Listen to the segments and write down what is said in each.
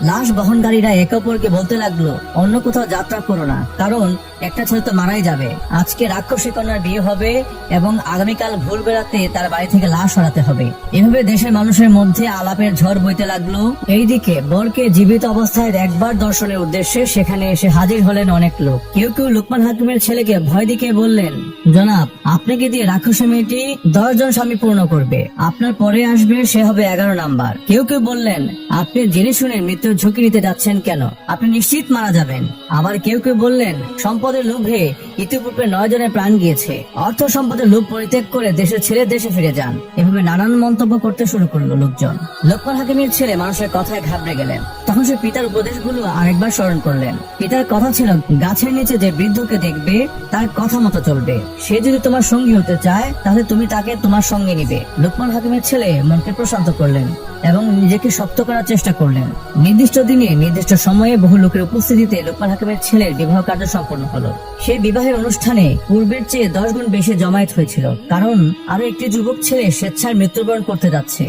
লাশ বহনকারীরা একে অপরকে বলতে লাগলো, অন্য কোথাও যাত্রা করো না, কারণ একটা ছেলে তো মারাই যাবে। আজকে রাক্ষসী কন্যার বিয়ে হবে এবং আগামীকাল ভোর বেলাতে তার বাড়ি থেকে লাশ সরাতে হবে। এভাবে দেশের মানুষের মধ্যে আলাপের ঝড় বইতে লাগলো। এইদিকে বরকে জীবিত অবস্থায় একবার দর্শনের উদ্দেশ্যে সেখানে এসে হাজির হলেন অনেক লোক। কেউ কেউ লোকমান হাকিমের ছেলেকে ভয় দেখিয়ে বললেন, জনাব, আপনাকে দিয়ে রাক্ষসী মেয়েটি 10 জন স্বামী পূর্ণ করবে, আপনার পরে আসবে সে হবে 11 নাম্বার। কেউ কেউ বললেন, আপনি জেনে শুনে মৃত্যুর ঝুঁকি নিতে যাচ্ছেন কেন, আপনি নিশ্চিত মারা যাবেন। আবার কেউ কেউ বললেন, সম্পদের লোভে ইতিপূর্বে 9 জনের প্রাণ গিয়েছে, অর্থ সম্পদের লোভ পরিত্যাগ করে দেশের ছেড়ে দেশে ফিরে যান। এভাবে নানান মন্তব্য করতে শুরু করলো লোকজন। লোকমান হাকিমের ছেলে মানুষের কথায় ঘাবড়ে গেলেন। তখন সে পিতার উপদেশগুলো আরেকবার স্মরণ করলেন। পিতার কথা ছিল, গাছের নিচে যে বৃদ্ধকে দেখবে তার কথা মতো চলবে, সে যদি তোমার সঙ্গী হতে চায় তাহলে তুমি তাকে তোমার সঙ্গে নিবে। লোকমান হাকিমের ছেলে মনকে প্রশান্ত করলেন এবং নিজেকে শক্ত করার চেষ্টা করলেন। নির্দিষ্ট দিনে নির্দিষ্ট সময়ে বহু লোকের উপস্থিতিতে লোকমান হাকিমের ছেলের বিবাহ কার্য সম্পন্ন হলো। সেই বিবাহের অনুষ্ঠানে পূর্বের চেয়ে 10 গুণ বেশি জমায়েত হয়েছিল, কারণ আরো একটি যুবক ছেলে স্বেচ্ছায় মৃত্যুবরণ করতে যাচ্ছে,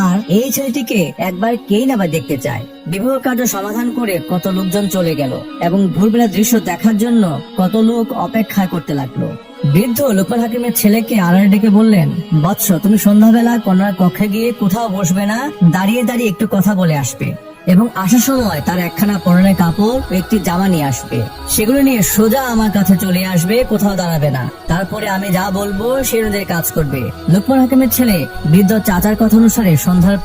আর এই ছেলেটিকে একবার কেই না বা দেখতে চায়। বিবাহ কার্য সমাধান করে কত লোকজন চলে গেল এবং ভোরবেলা দৃশ্য দেখার জন্য কত লোক অপেক্ষা করতে লাগলো। বৃদ্ধ লোকমান হাকিমের ছেলেকে আড়ালে ডেকে বললেন, বৎস, তুমি সন্ধ্যাবেলা কন্যার কক্ষে গিয়ে কোথাও বসবে না, দাঁড়িয়ে দাঁড়িয়ে একটু কথা বলে আসবে এবং আসার সময় তার একখানা পরনের কাপড় ও একটি জামা নিয়ে আসবে। সেগুলো নিয়ে সোজা আমার কাছে চলে আসবে, কোথাও দাঁড়াবে না। তারপরে আমি যা বলবো সে অনুযায়ী কাজ করবে। লোকমান হাকিমের ছেলে বৃদ্ধ চাচার কথা অনুসারে সন্ধ্যার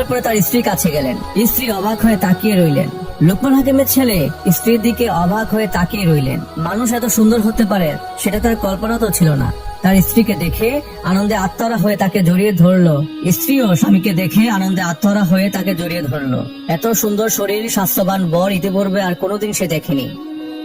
পরে তার স্ত্রীর কাছে গেলেন। স্ত্রী অবাক হয়ে তাকিয়ে রইলেন। লোকমান হাকিমের ছেলে স্ত্রীর দিকে অবাক হয়ে তাকিয়ে রইলেন। মানুষ এত সুন্দর হতে পারে সেটা তার কল্পনা তো ছিল না। তার স্ত্রীকে দেখে আনন্দে আত্মহারা হয়ে তাকে জড়িয়ে ধরলো। স্ত্রীও স্বামীকে দেখে আনন্দে আত্মহারা হয়ে তাকে জড়িয়ে ধরলো। এত সুন্দর শরীর, স্বাস্থ্যবান বর ইতিপূর্বে আর কোনোদিন সে দেখেনি।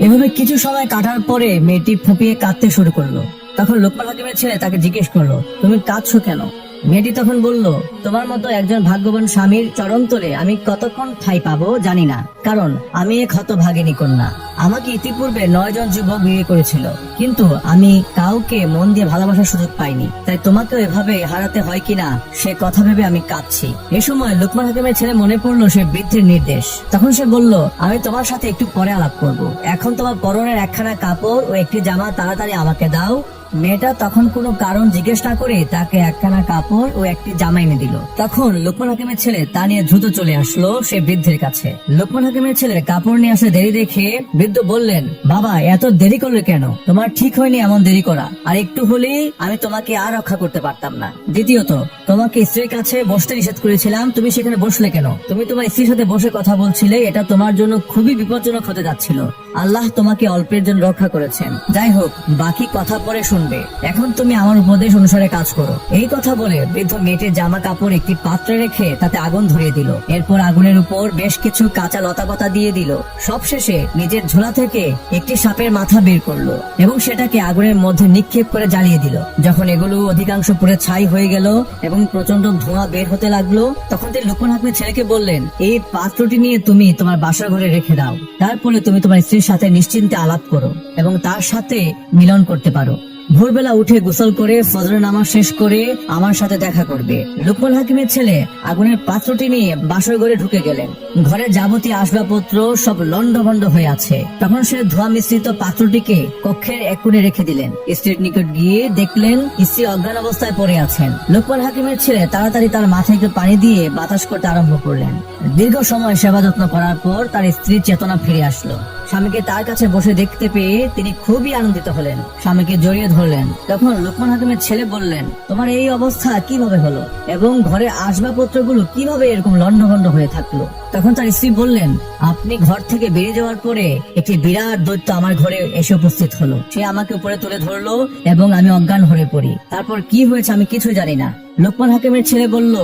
এভাবে কিছু সময় কাটার পরে মেয়েটি ফুঁপিয়ে কাঁদতে শুরু করলো। তখন লোকমান হাকিমের ছেলে তাকে জিজ্ঞেস করলো, তুমি কাঁদছো কেন? মেয়েটি তখন বলল, তোমার মতো একজন ভাগ্যবান স্বামীর চরণতলে আমি কতক্ষণ ঠাঁই পাবো জানি না, কারণ আমি এক হতভাগিনী কন্যা। আমাকে ইতিপূর্বে 9 জন যুবক বিয়ে করেছিল, কিন্তু আমি কাউকে মন দিয়ে ভালোবাসার সুযোগ পাইনি। তাই তোমাকেও এভাবে হারাতে হয় কিনা সে কথা ভেবে আমি কাঁদছি। এ সময় লোকমান হাকিমের ছেলে মনে পড়লো সে বৃদ্ধের নির্দেশ। তখন সে বলল, আমি তোমার সাথে একটু পরে আলাপ করব, এখন তোমার পরনের একখানা কাপড় ও একটি জামা তাড়াতাড়ি আমাকে দাও। মেয়েটা তখন কোনো কারণ জিজ্ঞেস না করে তাকে একখানা কাপড় ও একটি জামা এনে দিল। তখন লোকমান হাকিমের ছেলে তা নিয়ে দ্রুত চলে আসলো সে বৃদ্ধের কাছে। লোকমান হাকিমের ছেলে কাপড় নিয়ে আসে দেরি দেখে বৃদ্ধ বললেন, বাবা, এত দেরি করলে কেন? তোমার ঠিক হয়নি এমন দেরি করা, আর একটু হলেই আমি তোমাকে আর রক্ষা করতে পারতাম না। দ্বিতীয়ত, তোমাকে স্ত্রীর কাছে বসতে নিষেধ করেছিলাম, তুমি সেখানে বসলে কেন? তুমি তোমার স্ত্রীর সাথে বসে কথা বলছিলে, এটা তোমার জন্য খুবই বিপজ্জনক হতে যাচ্ছিল। আল্লাহ তোমাকে অল্পের জন্য রক্ষা করেছেন। যাই হোক, বাকি কথা পরে শুনবে, এখন তুমি আমার উপদেশ অনুসারে কাজ করো। এই কথা বলে বৃদ্ধ মেয়েটির জামা কাপড় একটি পাত্রে রেখে তাতে আগুন ধরিয়ে দিল। এরপর আগুনের উপর বেশ কিছু কাঁচা লতাপাতা দিয়ে দিল। সবশেষে নিজের ঝোলা থেকে একটি সাপের মাথা বের করলো এবং সেটাকে আগুনের মধ্যে নিক্ষেপ করে জ্বালিয়ে দিল। যখন এগুলো অধিকাংশ পুড়ে ছাই হয়ে গেল এবং প্রচন্ড ধোঁয়া বের হতে লাগলো, তখন তিনি লোকমান হাকিমের ছেলেকে বললেন, এই পাত্রটি নিয়ে তুমি তোমার বাসার ঘরে রেখে দাও। তারপরে তুমি তোমার স্ত্রীর সাথে নিশ্চিন্তে আলাপ করো এবং তার সাথে মিলন করতে পারো। ভোরবেলা উঠে গোসল করে ফজরের নামাজ শেষ করে আমার সাথে দেখা করবে। লোকমান হাকিমের ছেলে আগুনের পাত্রটি নিয়ে বাসর ঘরে ঢুকে গেলেন। ঘরের যাবতীয় আসবাবপত্র সব লন্ডভন্ড হয়ে আছে। তখন সে ধোঁয়া মিশ্রিত পাত্রটিকে কক্ষের এক কোণে রেখে দিলেন। স্ত্রীর নিকট গিয়ে দেখলেন স্ত্রী অজ্ঞান অবস্থায় পড়ে আছেন। লোকমান হাকিমের ছেলে তাড়াতাড়ি তার মাথায় একটু পানি দিয়ে বাতাস করতে আরম্ভ করলেন। দীর্ঘ সময় সেবা যত্ন করার পর তার স্ত্রীর চেতনা ফিরে আসলো। স্বামীকে তার কাছে বসে দেখতে পেয়ে তিনি খুবই আনন্দিত হলেন, স্বামীকে জড়িয়ে ধরলেন। তখন লোকমান হাকিমের ছেলে বললেন, তোমার এই অবস্থা কিভাবে হলো এবং ঘরের আসবাবপত্রগুলো কিভাবে এরকম লন্ডভন্ড হয়ে থাকলো? তখন তার স্ত্রী বললেন, আপনি ঘর থেকে বেরিয়ে যাওয়ার পরে একটি বিরাট দৈত্য আমার ঘরে এসে উপস্থিত হলো। সে আমাকে উপরে তুলে ধরলো এবং আমি অজ্ঞান হয়ে পড়ি। তারপর কি হয়েছে আমি কিছু জানি না। লোকমান হাকিমের ছেলে বলল,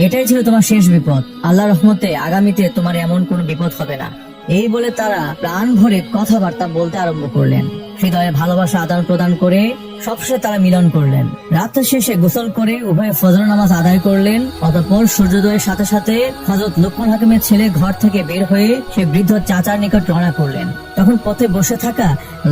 এটাই ছিল তোমার শেষ বিপদ। আল্লাহর রহমতে আগামীতে তোমার এমন কোনো বিপদ হবে না। এই বলে তারা প্রাণ ভরে কথাবার্তা বলতে আরম্ভ করলেন। হৃদয়ে ভালোবাসা আদান প্রদান করে সবশেষে তারা মিলন করলেন। রাত্রে শেষে গোসল করে উভয়ে ফজর নামাজ আদায় করলেন। অতঃপর সূর্যোদয়ের সাথে সাথে হযরত লুকমান হাকিমের ছেলে ঘর থেকে বের হয়ে সে বৃদ্ধ চাচার নিকট রওনা করলেন। তখন পথে বসে থাকা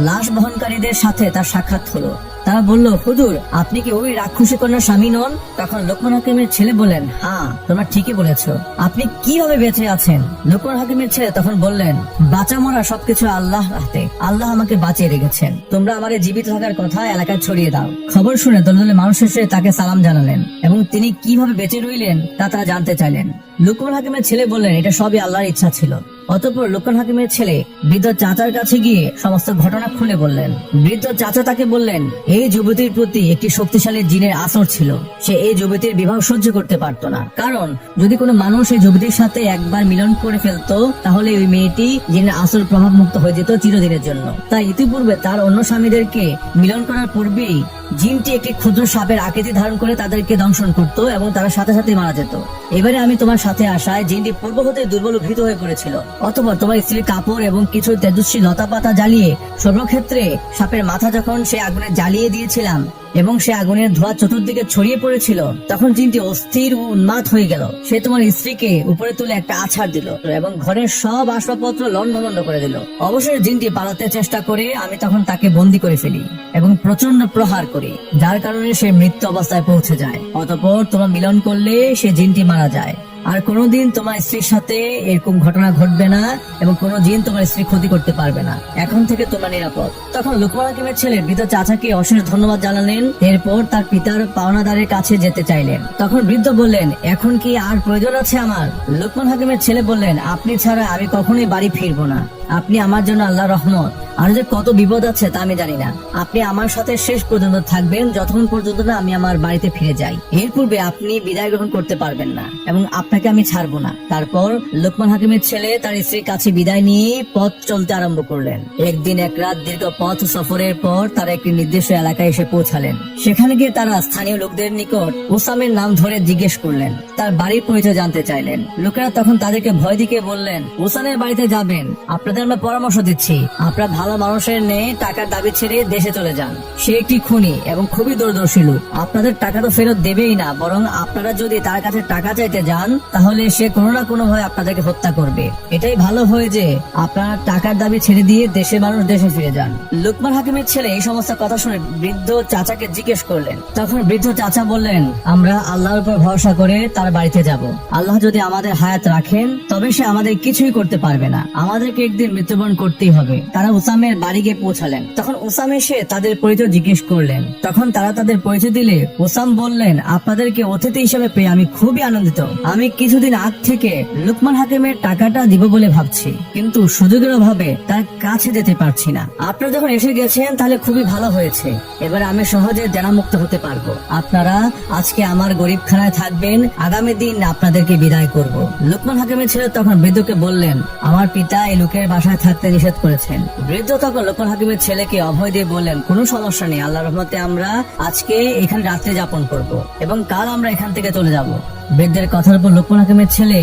লাশ বহনকারীদের সাথে তার সাক্ষাৎ হলো। তারা বলল, হুজুর, আপনি কি ওই রাক্ষসী কন্যার স্বামী নন? তখন লোকমান হাকিমের ছেলে বললেন, হ্যাঁ, তোমরা ঠিকই বলেছো। আপনি কিভাবে বেঁচে আছেন? লোকমান হাকিমের ছেলে তখন বললেন, বাঁচা মরা সবকিছু আল্লাহ হাতে, আল্লাহ আমাকে বাঁচিয়ে রেখেছেন। তোমরা আমাদের জীবিত থাকার কথা এলাকায় ছড়িয়ে দাও। খবর শুনে দলদলে মানুষ এসে তাকে সালাম জানালেন এবং তিনি কিভাবে বেঁচে রইলেন তা তারা জানতে চাইলেন। লোকমান হাকিমের ছেলে বললেন, এটা সবই আল্লাহর ইচ্ছা ছিল। অতঃপর লোকমান হাকিমের ছেলে বৃদ্ধ চাচার কাছে গিয়ে সমস্ত ঘটনা খুলে বললেন। বৃদ্ধ চাচা তাকে বললেন, এই যুবতীর প্রতি একটি শক্তিশালী জিনের আসর ছিল। সে এই যুবতীর বিবাহ সহ্য করতে পারত না, কারণ যদি কোনো মানুষ এই যুবতীর সাথে একবার মিলন করে ফেলতো তাহলে ওই মেয়েটি জিনের আসর প্রভাব মুক্ত হয়ে যেত চিরদিনের জন্য। তাই ইতিপূর্বে তার অন্য স্বামীদেরকে মিলন করার পূর্বেই জিনটি একটি ক্ষুদ্র সাপের আকৃতি ধারণ করে তাদেরকে দংশন করত এবং তারা সাথে সাথে মারা যেত। এবারে আমি তোমার সাথে আসায় জিনটি পূর্ব হতে দুর্বল ও ভীত হয়ে পড়েছিল। অতঃপর তোমার স্ত্রীর কাপড় এবং কিছু তেজস্বী লতা পাতা জ্বালিয়ে সর্বক্ষেত্রে সাপের মাথা যখন সে আগুনে জ্বালিয়ে দিয়েছিলাম এবং সে আগুনের ধোঁয়া চতুর্দিকে ছড়িয়ে পড়েছিল, তখন জিনটি অস্থির ও উন্মাদ হয়ে গেল। সে তোমার স্ত্রীকে উপরে তুলে একটা আছাড় দিল এবং ঘরের সব আসবাবপত্র লন্ডভন্ড করে দিল। অবশেষে জিনটি পালাতে চেষ্টা করে আমি তখন তাকে বন্দী করে ফেলি এবং প্রচন্ড প্রহার করি, যার কারণে সে মৃত্যু অবস্থায় পৌঁছে যায়। অতঃপর তোমার মিলন করলে সে জিনটি মারা যায়। আর কোনোদিন তোমার স্ত্রীর সাথে এরকম ঘটনা ঘটবে না এবং কোনো জিন তোমার স্ত্রী ক্ষতি করতে পারবে না। এখন থেকে তোমরা নিরাপদ। তখন লোকমান হাকিমের ছেলে বৃদ্ধ চাচাকে অশেষ ধন্যবাদ জানালেন। এরপর তার পিতার পাওনাদারের কাছে যেতে চাইলেন। তখন বৃদ্ধ বললেন, এখন কি আর প্রয়োজন আছে আমার? লোকমান হাকিমের ছেলে বললেন, আপনি ছাড়া আমি কখনোই বাড়ি ফিরবো না। আপনি আমার জন্য আল্লাহ রহমত। আর যে কত বিপদ আছে তা আমি জানি না। আপনি আমার সাথে শেষ পর্যন্ত থাকবেন, যতক্ষণ পর্যন্ত না আমি আমার বাড়িতে ফিরে যাই। এর পূর্বে আপনি বিদায় গ্রহণ করতে পারবেন না এবং আপনাকে আমি ছাড়বো না। তারপর লোকমান হাকিমের ছেলে তার স্ত্রীর কাছে বিদায় নিয়ে পথ চলতে আরম্ভ করলেন। একদিন এক রাত দীর্ঘ পথ সফরের পর তারা একটি নির্দিষ্ট এলাকায় এসে পৌঁছালেন। সেখানে গিয়ে তারা স্থানীয় লোকদের নিকট ওসামের নাম ধরে জিজ্ঞেস করলেন, তার বাড়ির পরিচয় জানতে চাইলেন। লোকেরা তখন তাদেরকে ভয় দিকে বললেন, ওসানের বাড়িতে যাবেন, আপনাদের আমরা পরামর্শ দিচ্ছি, আপনারা ভালো মানুষের নেই টাকার দাবি ছেড়ে দেশে চলে যান। সে একটি খুনি এবং খুবই দূরদর্শী লোক। আপনাদের টাকা তো ফেরত দেবেই না, বরং আপনারা যদি তার কাছে টাকা চাইতে যান তাহলে সে কোনো না কোনো ভাবে আপনাদেরকে হত্যা করবে। এটাই ভালো হয় যে আপনারা টাকার দাবি ছেড়ে দিয়ে দেশের মানুষ দেশে ফিরে যান। লোকমান হাকিমের ছেলে এই সমস্ত কথা শুনে বৃদ্ধ চাচাকে জিজ্ঞেস করলেন। তখন বৃদ্ধ চাচা বললেন, আমরা আল্লাহর উপর ভরসা করে তার বাড়িতে যাব। আল্লাহ যদি আমাদের হায়াত রাখেন তবে সে আমাদের কিছুই করতে পারবে না। আমাদেরকে একদিন মৃত্যুবরণ করতেই হবে। তারা উসামের বাড়ি গিয়ে পৌঁছালেন। তখন উসাম এসে তাদের পরিচয় জিজ্ঞেস করলেন। তখন তারা তাদের পরিচয় দিলে উসাম বললেন, আপনাদেরকে অতিথি হিসেবে পেয়ে আমি খুবই আনন্দিত। আমি কিছুদিন আগ থেকে লোকমান হাকিমের টাকাটা দিব বলে ভাবছি, কিন্তু সুযোগের অভাবে তার কাছে যেতে পারছি না। আপনারা যখন এসে গেছেন তাহলে খুবই ভালো হয়েছে। এবার আমি সহজে দেনামুক্ত হতে পারবো। আপনারা আজকে আমার গরিবখানায় থাকবেন, আগামী দিন আপনাদেরকে বিদায় করব। লোকমান হাকিমের ছেলে তখন বৃদ্ধকে বললেন, আমার পিতা এই লোকের বাসায় থাকতে নিষেধ করেছেন। বৃদ্ধ তখন লোকমান হাকিমের ছেলেকে অভয় দিয়ে বললেন, কোনো সমস্যা নেই, আল্লাহর রহমতে আমরা আজকে এখানে রাত্রে যাপন করব এবং কাল আমরা এখান থেকে চলে যাব। বৃদ্ধের কথার উপর লোকমান হাকিমের ছেলে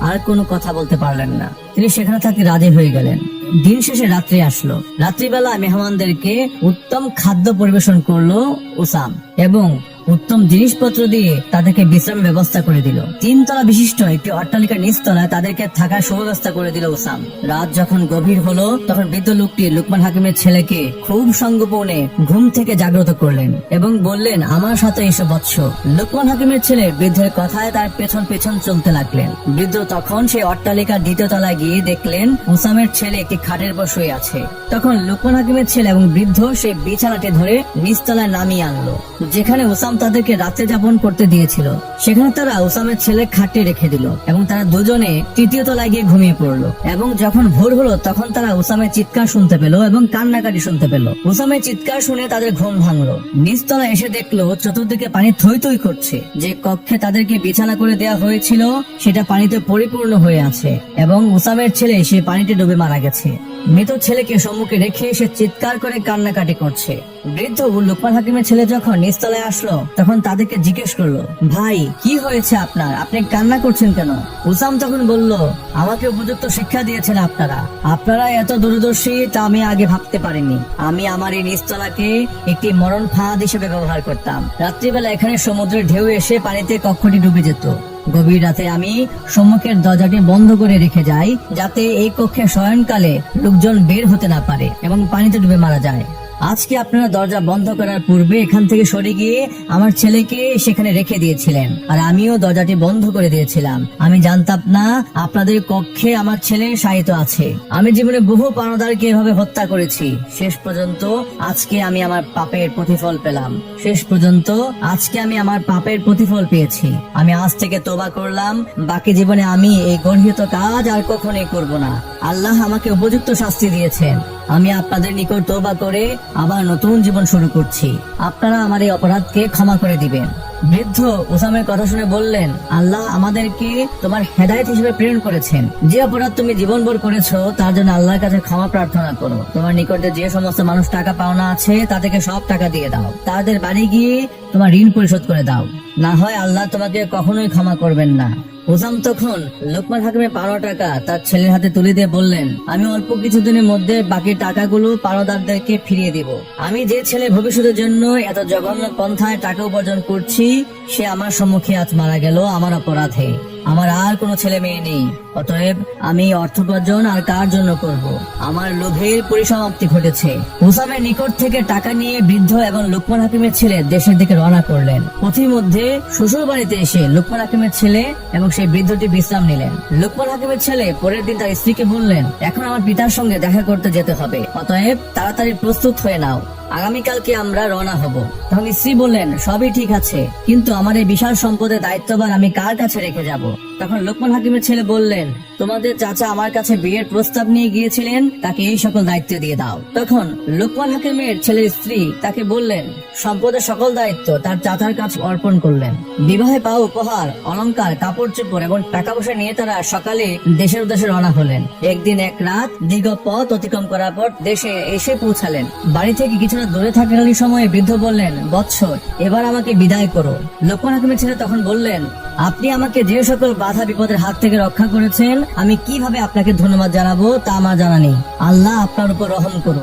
আর কোনো কথা বলতে পারলেন না। তিনি সেখানে থাকতে রাজি হয়ে গেলেন। দিন শেষে রাত্রি আসলো। রাত্রিবেলা মেহমানদেরকে উত্তম খাদ্য পরিবেশন করলো উসাম এবং উত্তম জিনিসপত্র দিয়ে তাদেরকে বিশ্রাম ব্যবস্থা করে দিল। 3 তলা বিশিষ্ট একটি অট্টালিকার নিচতলায় তাদেরকে থাকার সুব্যবস্থা করে দিল উসাম। রাত যখন গভীর হলো তখন বৃদ্ধ লোকটি লোকমান হাকিমের ছেলেকে খুব সঙ্গোপনে ঘুম থেকে জাগ্রত করলেন এবং বললেন, আমার সাথে এসে বৎস। লোকমান হাকিমের ছেলে বৃদ্ধের কথায় তার পেছন পেছন চলতে লাগলেন। বৃদ্ধ তখন সেই অট্টালিকার 2য় তলায় গিয়ে দেখলেন উসামের ছেলে একটি খাটের উপর শুয়ে আছে। তখন লোকমান হাকিমের ছেলে এবং বৃদ্ধ সেই বিছানাটি ধরে নিচতলায় নামিয়ে আনলো, যেখানে উসাম তাদেরকে রাত্রে যাপন করতে দিয়েছিল। সেখানে তারা উসামের ছেলে খাটে রেখে দিল এবং তারা দুজনে 3য় তলায় গিয়ে ঘুমিয়ে পড়লো। এবং যখন ভোর হলো তখন তারা উসামের চিৎকার শুনতে পেল এবং কান্নাকাটি শুনতে পেল। উসামের চিৎকার শুনে তাদের ঘুম ভাঙলো। নিচতলায় এসে দেখলো চতুর্দিকে পানি থই থই করছে। যে কক্ষে তাদেরকে বিছানা করে দেওয়া হয়েছিল সেটা পানিতে পরিপূর্ণ হয়ে আছে এবং উসামের ছেলে সে পানিতে ডুবে মারা গেছে। মৃত ছেলেকে সম্মুখে রেখে সে চিৎকার করে কান্নাকাটি করছে। বৃদ্ধ লোকমান হাকিমের ছেলে যখন নিচতলায় আসলো তখন তাদেরকে জিজ্ঞেস করলো, ভাই কি হয়েছে আপনার, আপনি কান্না করছেন কেন? উসাম তখন বলল, আমাকে উপযুক্ত শিক্ষা দিয়েছেন আপনারা, আপনারা এত দূরদর্শী তা আমি আগে ভাবতে পারিনি। আমি আমার এই নিচতলাকে একটি মরণ ফাঁদ হিসেবে ব্যবহার করতাম। রাত্রিবেলা এখানে সমুদ্রের ঢেউ এসে পানিতে কক্ষটি ডুবে যেত। গভীর রাতে আমি সম্মুখের দরজাটি বন্ধ করে রেখে যাই, যাতে এই কক্ষে শয়নকালে লোকজন বের হতে না পারে এবং পানিতে ডুবে মারা যায়। আজকে আপনারা দরজা বন্ধ করার পূর্বে এখান থেকে সরে গিয়ে আমার ছেলেকে সেখানে রেখে দিয়েছিলেন, আর আমিও দরজাটি বন্ধ করে দিয়েছিলাম। আমি জানতাম না আপনাদের কক্ষে আমার ছেলে শায়িত আছে। আমি জীবনে বহু পানাদারকে এভাবে হত্যা করেছি। শেষ পর্যন্ত আজকে আমি আমার পাপের প্রতিফল পেলাম। পেয়েছি। আমি আজ থেকে তওবা করলাম, বাকি জীবনে আমি এই গর্হিত কাজ আর কখনোই করব না। আল্লাহ আমাকে উপযুক্ত শাস্তি দিয়েছেন। আমি আপনাদের নিকট তওবা করে আবার নতুন জীবন শুরু করছি। আপনারা আমার এই অপরাধকে ক্ষমা করে দিবেন। বৃদ্ধ উসামের কথা শুনে বললেন, আল্লাহ আমাদেরকে তোমার হেদায়েত হিসেবে প্রেরণ করেছেন। যে অপরাধ তুমি জীবনভর করেছো তার জন্য আল্লাহর কাছে ক্ষমা প্রার্থনা করো। তোমার নিকটে যে সমস্ত মানুষ টাকা পাওনা আছে তাদেরকে সব টাকা দিয়ে দাও। তাদের বাড়ি গিয়ে তোমার ঋণ পরিশোধ করে দাও, না হয় আল্লাহ তোমাকে কখনোই ক্ষমা করবেন না। উসাম তখন লোকমান হাকিমের পাওনা টাকা তার ছেলের হাতে তুলে দিয়ে বললেন, আমি অল্প কিছুদিনের মধ্যে বাকি টাকাগুলো পাওনাদারদেরকে ফিরিয়ে দিব। আমি যে ছেলে ভবিষ্যতের জন্য এত জঘন্য পন্থায় টাকা উপার্জন করছি সে আমার সম্মুখে আজ মারা গেল আমার অপরাধে। আমার আর কোনো ছেলে মেয়ে নেই, অতএব আমি অর্থ উপার্জন আর কার জন্য করব? আমার লোভের পরিসমাপ্তি ঘটেছে। উসামের নিকট থেকে টাকা নিয়ে বৃদ্ধ এবং লোকমান হাকিমের ছেলে দেশের দিকে রওনা করলেন। পথিমধ্যে শ্বশুর বাড়িতে এসে লোকমান হাকিমের ছেলে এবং সেই বৃদ্ধটি বিশ্রাম নিলেন। লোকমান হাকিমের ছেলে পরের দিন তার স্ত্রীকে বললেন, এখন আমার পিতার সঙ্গে দেখা করতে যেতে হবে, অতএব তাড়াতাড়ি প্রস্তুত হয়ে নাও, আগামীকালকে আমরা রওনা হব। তখন স্ত্রী বললেন, সবই ঠিক আছে, কিন্তু আমার এই বিশাল সম্পদের দায়িত্বভার আমি কার কাছে রেখে যাব? তখন লোকমান হাকিমের ছেলে বললেন, তোমাদের চাচা আমার কাছে বিয়ের প্রস্তাব নিয়ে গিয়েছিলেন, তাকে এই সকল দায়িত্ব দিয়ে দাও। তখন লোকমান হাকিমের ছেলের স্ত্রী তাকে বললেন, সম্পদের সকল দায়িত্ব তার চাচার কাছে অর্পণ করলেন। বিবাহে পাওয়া উপহার, অলংকার, কাপড় চোপড় এবং টাকা পয়সা নিয়ে তারা সকালে দেশের উদ্দেশ্যে রওনা হলেন। একদিন এক রাত দীর্ঘ পথ অতিক্রম করার পর দেশে এসে পৌঁছালেন। বাড়ি থেকে কিছুটা দূরে থাকাকালীন সময়ে বৃদ্ধ বললেন, বৎস, এবার আমাকে বিদায় করো। লোকমান হাকিমের ছেলে তখন বললেন, আপনি আমাকে যে সকল বাধা বিপদের হাত থেকে রক্ষা করেছেন, আমি কিভাবে আপনাকে ধন্যবাদ জানাবো তা আমার জানা নেই। আল্লাহ আপনার উপর রহম করুন।